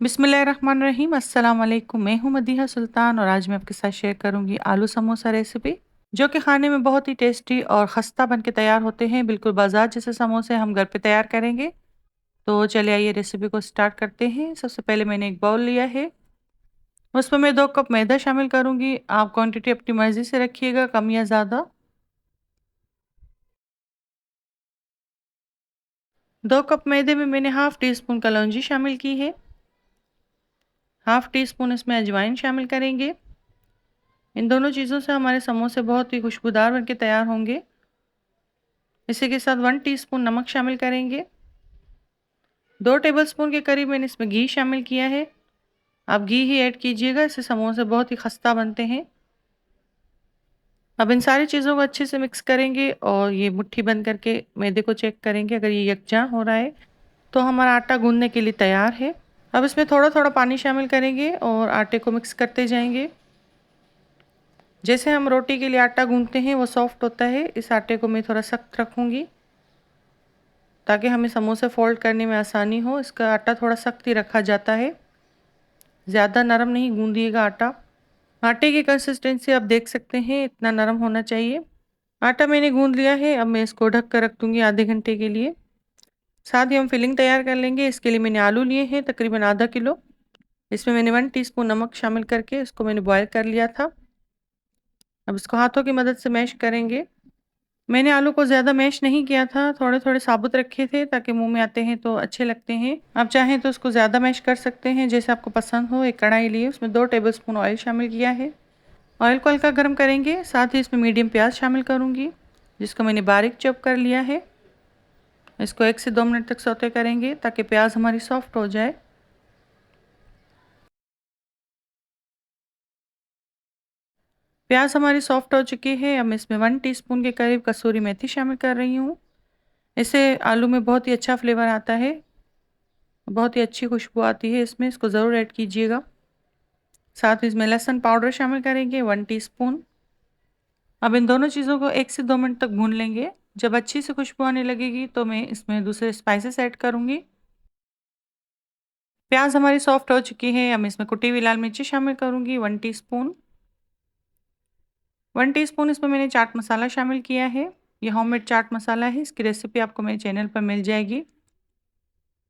बिस्मिल्लाहिर्रहमानिर्रहीम। अस्सलाम वालेकुम। मैं हूं मदीहा सुल्तान और आज मैं आपके साथ शेयर करूंगी आलू समोसा रेसिपी, जो कि खाने में बहुत ही टेस्टी और खस्ता बन के तैयार होते हैं। बिल्कुल बाजार जैसे समोसे हम घर पे तैयार करेंगे। तो चलिए आइए रेसिपी को स्टार्ट करते हैं। सबसे पहले मैंने एक बाउल लिया है, उसमें मैं 2 कप मैदा शामिल करूंगी। आप क्वांटिटी अपनी मर्जी से रखिएगा, कम या ज़्यादा। 2 कप मैदे में मैंने हाफ टी स्पून कलौंजी शामिल की है। हाफ टी स्पून इसमें अजवाइन शामिल करेंगे। इन दोनों चीज़ों से हमारे समोसे बहुत ही खुशबूदार बनके तैयार होंगे। इसी के साथ 1 टीस्पून नमक शामिल करेंगे। 2 टेबलस्पून के करीब मैंने इसमें घी शामिल किया है। आप घी ही ऐड कीजिएगा, इससे समोसे बहुत ही खस्ता बनते हैं। अब इन सारी चीज़ों को अच्छे से मिक्स करेंगे और ये मुट्ठी बंद करके मैदे को चेक करेंगे। अगर ये यकजान हो रहा है तो हमारा आटा गूंदने के लिए तैयार है। अब इसमें थोड़ा थोड़ा पानी शामिल करेंगे और आटे को मिक्स करते जाएंगे। जैसे हम रोटी के लिए आटा गूंदते हैं वो सॉफ्ट होता है, इस आटे को मैं थोड़ा सख्त रखूँगी ताकि हमें समोसे फोल्ड करने में आसानी हो। इसका आटा थोड़ा सख्त ही रखा जाता है, ज़्यादा नरम नहीं गूंदिएगा आटा। आटे की कंसिस्टेंसी आप देख सकते हैं, इतना नरम होना चाहिए। आटा मैंने गूंद लिया है। अब मैं इसको ढक कर रख दूंगी आधे घंटे के लिए। साथ ही हम फिलिंग तैयार कर लेंगे। इसके लिए मैंने आलू लिए हैं तकरीबन आधा किलो। इसमें मैंने 1 टीस्पून नमक शामिल करके इसको मैंने बॉयल कर लिया था। अब इसको हाथों की मदद से मैश करेंगे। मैंने आलू को ज़्यादा मैश नहीं किया था, थोड़े थोड़े साबुत रखे थे ताकि मुंह में आते हैं तो अच्छे लगते हैं। आप चाहें तो उसको ज़्यादा मैश कर सकते हैं, जैसे आपको पसंद हो। एक कढ़ाई लिए, उसमें 2 टेबलस्पून ऑयल शामिल किया है। ऑयल को हल्का गर्म करेंगे। साथ ही इसमें मीडियम प्याज शामिल करूंगी, जिसको मैंने बारीक चॉप कर लिया है। इसको 1 से 2 मिनट तक सौते करेंगे ताकि प्याज हमारी सॉफ्ट हो जाए। प्याज हमारी सॉफ्ट हो चुकी है। अब मैं इसमें 1 टीस्पून के करीब कसूरी मेथी शामिल कर रही हूँ। इससे आलू में बहुत ही अच्छा फ्लेवर आता है, बहुत ही अच्छी खुशबू आती है इसमें। इसको ज़रूर ऐड कीजिएगा। साथ ही इसमें लहसुन पाउडर शामिल करेंगे 1 टीस्पून। अब इन दोनों चीज़ों को 1 से 2 मिनट तक भून लेंगे। जब अच्छी से खुशबू आने लगेगी तो मैं इसमें दूसरे स्पाइसेस ऐड करूँगी। प्याज हमारी सॉफ्ट हो चुकी है। अब मैं इसमें कुटी हुई लाल मिर्ची शामिल करूँगी 1 टीस्पून। 1 टीस्पून इसमें मैंने चाट मसाला शामिल किया है। ये होममेड चाट मसाला है, इसकी रेसिपी आपको मेरे चैनल पर मिल जाएगी।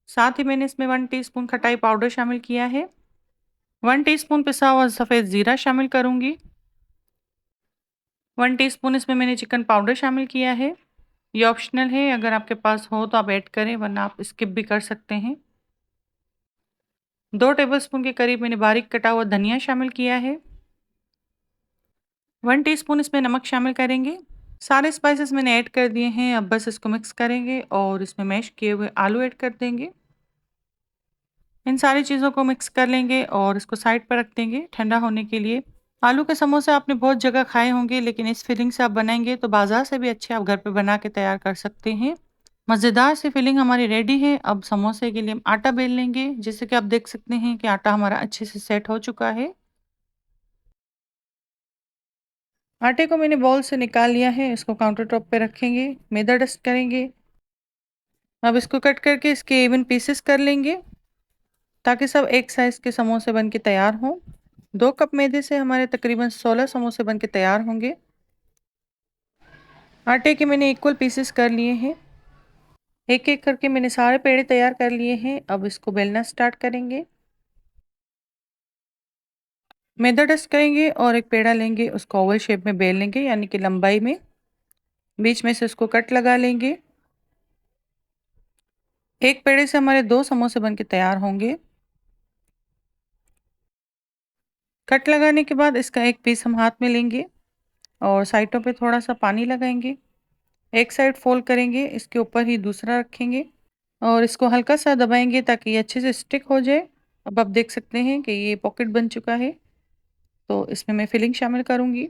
साथ ही मैंने इसमें 1 टीस्पून खटाई पाउडर शामिल किया है। 1 टीस्पून पिसा हुआ सफ़ेद ज़ीरा शामिल करूँगी। 1 टीस्पून इसमें मैंने चिकन पाउडर शामिल किया है। ये ऑप्शनल है, अगर आपके पास हो तो आप ऐड करें, वरना आप स्किप भी कर सकते हैं। 2 टेबलस्पून के करीब मैंने बारीक कटा हुआ धनिया शामिल किया है। 1 टीस्पून इसमें नमक शामिल करेंगे। सारे स्पाइसेस मैंने ऐड कर दिए हैं। अब बस इसको मिक्स करेंगे और इसमें मैश किए हुए आलू ऐड कर देंगे। इन सारी चीज़ों को मिक्स कर लेंगे और इसको साइड पर रख देंगे ठंडा होने के लिए। आलू के समोसे आपने बहुत जगह खाए होंगे, लेकिन इस फिलिंग से आप बनाएंगे तो बाजार से भी अच्छे आप घर पे बना के तैयार कर सकते हैं। मज़ेदार सी फिलिंग हमारी रेडी है। अब समोसे के लिए हम आटा बेल लेंगे। जैसे कि आप देख सकते हैं कि आटा हमारा अच्छे से सेट हो चुका है। आटे को मैंने बॉल से निकाल लिया है। इसको काउंटर टॉप पे रखेंगे, मैदा डस्ट करेंगे। अब इसको कट करके इसके इवन पीसेस कर लेंगे ताकि सब एक साइज के समोसे बन के तैयार हों। 2 कप मैदे से हमारे तकरीबन 16 समोसे बन के तैयार होंगे। आटे के मैंने इक्वल पीसेस कर लिए हैं। एक एक करके मैंने सारे पेड़े तैयार कर लिए हैं। अब इसको बेलना स्टार्ट करेंगे। मैदा डस्ट करेंगे और एक पेड़ा लेंगे, उसको ओवल शेप में बेल लेंगे, यानी कि लंबाई में। बीच में से उसको कट लगा लेंगे। एक पेड़े से हमारे 2 समोसे बन के तैयार होंगे। कट लगाने के बाद इसका एक पीस हम हाथ में लेंगे और साइडों पे थोड़ा सा पानी लगाएंगे। एक साइड फोल्ड करेंगे, इसके ऊपर ही दूसरा रखेंगे और इसको हल्का सा दबाएंगे ताकि ये अच्छे से स्टिक हो जाए। अब आप देख सकते हैं कि ये पॉकेट बन चुका है। तो इसमें मैं फिलिंग शामिल करूँगी।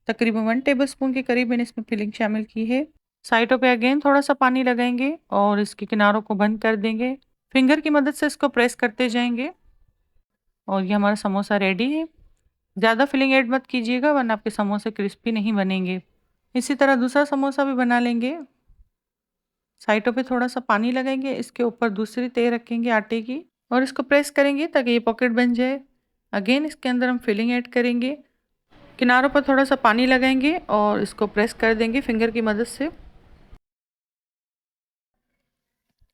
तकरीबन 1 टेबलस्पून के करीब मैंने इसमें फिलिंग शामिल की है। साइडों पे अगेन थोड़ा सा पानी लगाएंगे और इसके किनारों को बंद कर देंगे। फिंगर की मदद से इसको प्रेस करते जाएंगे और ये हमारा समोसा रेडी है। ज़्यादा फिलिंग ऐड मत कीजिएगा, वरना आपके समोसे क्रिस्पी नहीं बनेंगे। इसी तरह दूसरा समोसा भी बना लेंगे। साइडों पे थोड़ा सा पानी लगाएंगे, इसके ऊपर दूसरी तय रखेंगे आटे की और इसको प्रेस करेंगे ताकि ये पॉकेट बन जाए। अगेन इसके अंदर हम फिलिंग ऐड करेंगे। किनारों पर थोड़ा सा पानी लगाएंगे और इसको प्रेस कर देंगे फिंगर की मदद से।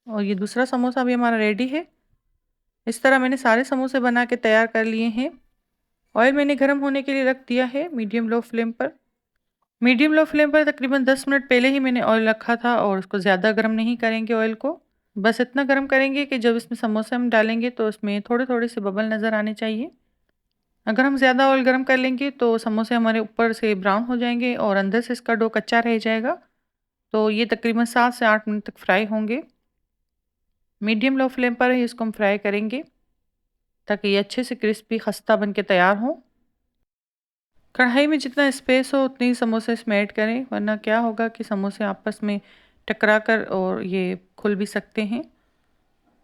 और ये दूसरा समोसा भी हमारा रेडी है। इस तरह मैंने सारे समोसे बना के तैयार कर लिए हैं। ऑयल मैंने गर्म होने के लिए रख दिया है मीडियम लो फ्लेम पर। मीडियम लो फ्लेम पर तकरीबन 10 मिनट पहले ही मैंने ऑयल रखा था और उसको ज़्यादा गर्म नहीं करेंगे ऑयल को। बस इतना गर्म करेंगे कि जब इसमें समोसे हम डालेंगे तो उसमें थोड़े थोड़े से बबल नज़र आने चाहिए। अगर हम ज़्यादा ऑयल गर्म कर लेंगे तो समोसे हमारे ऊपर से ब्राउन हो जाएंगे और अंदर से इसका डो कच्चा रह जाएगा। तो ये तकरीबन 7 से 8 मिनट तक फ्राई होंगे। मीडियम लो फ्लेम पर ही इसको हम फ्राई करेंगे ताकि ये अच्छे से क्रिस्पी खस्ता बन के तैयार हो। कढ़ाई में जितना स्पेस हो उतनी ही समोसे इसमें ऐड करें, वरना क्या होगा कि समोसे आपस में टकरा कर और ये खुल भी सकते हैं।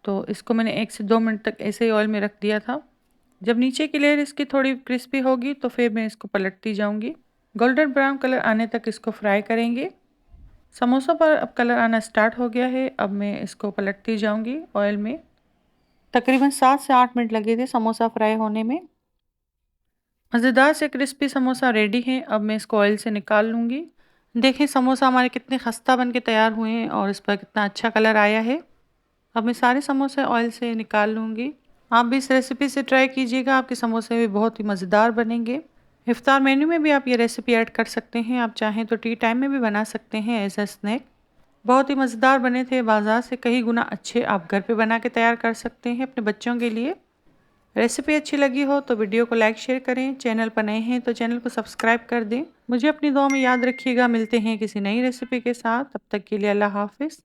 तो इसको मैंने 1 से 2 मिनट तक ऐसे ही ऑयल में रख दिया था। जब नीचे की लेयर इसकी थोड़ी क्रिस्पी होगी तो फिर मैं इसको पलटती जाऊंगी। गोल्डन ब्राउन कलर आने तक इसको फ्राई करेंगे। समोसों पर अब कलर आना स्टार्ट हो गया है। अब मैं इसको पलटती जाऊंगी ऑयल में। तकरीबन 7 से 8 मिनट लगे थे समोसा फ्राई होने में। मज़ेदार से क्रिस्पी समोसा रेडी है। अब मैं इसको ऑयल से निकाल लूँगी। देखें समोसा हमारे कितने खस्ता बन के तैयार हुए हैं और इस पर कितना अच्छा कलर आया है। अब मैं सारे समोसे ऑयल से निकाल लूँगी। आप भी इस रेसिपी से ट्राई कीजिएगा, आपके समोसे भी बहुत ही मज़ेदार बनेंगे। इफ्तार मेन्यू में भी आप ये रेसिपी ऐड कर सकते हैं। आप चाहें तो टी टाइम में भी बना सकते हैं एज अ स्नैक। बहुत ही मज़ेदार बने थे, बाज़ार से कई गुना अच्छे आप घर पे बना के तैयार कर सकते हैं अपने बच्चों के लिए। रेसिपी अच्छी लगी हो तो वीडियो को लाइक शेयर करें। चैनल पर नए हैं तो चैनल को सब्सक्राइब कर दें। मुझे अपनी दुआ में याद रखिएगा। मिलते हैं किसी नई रेसिपी के साथ। तब तक के लिए अल्लाह हाफ़िज़।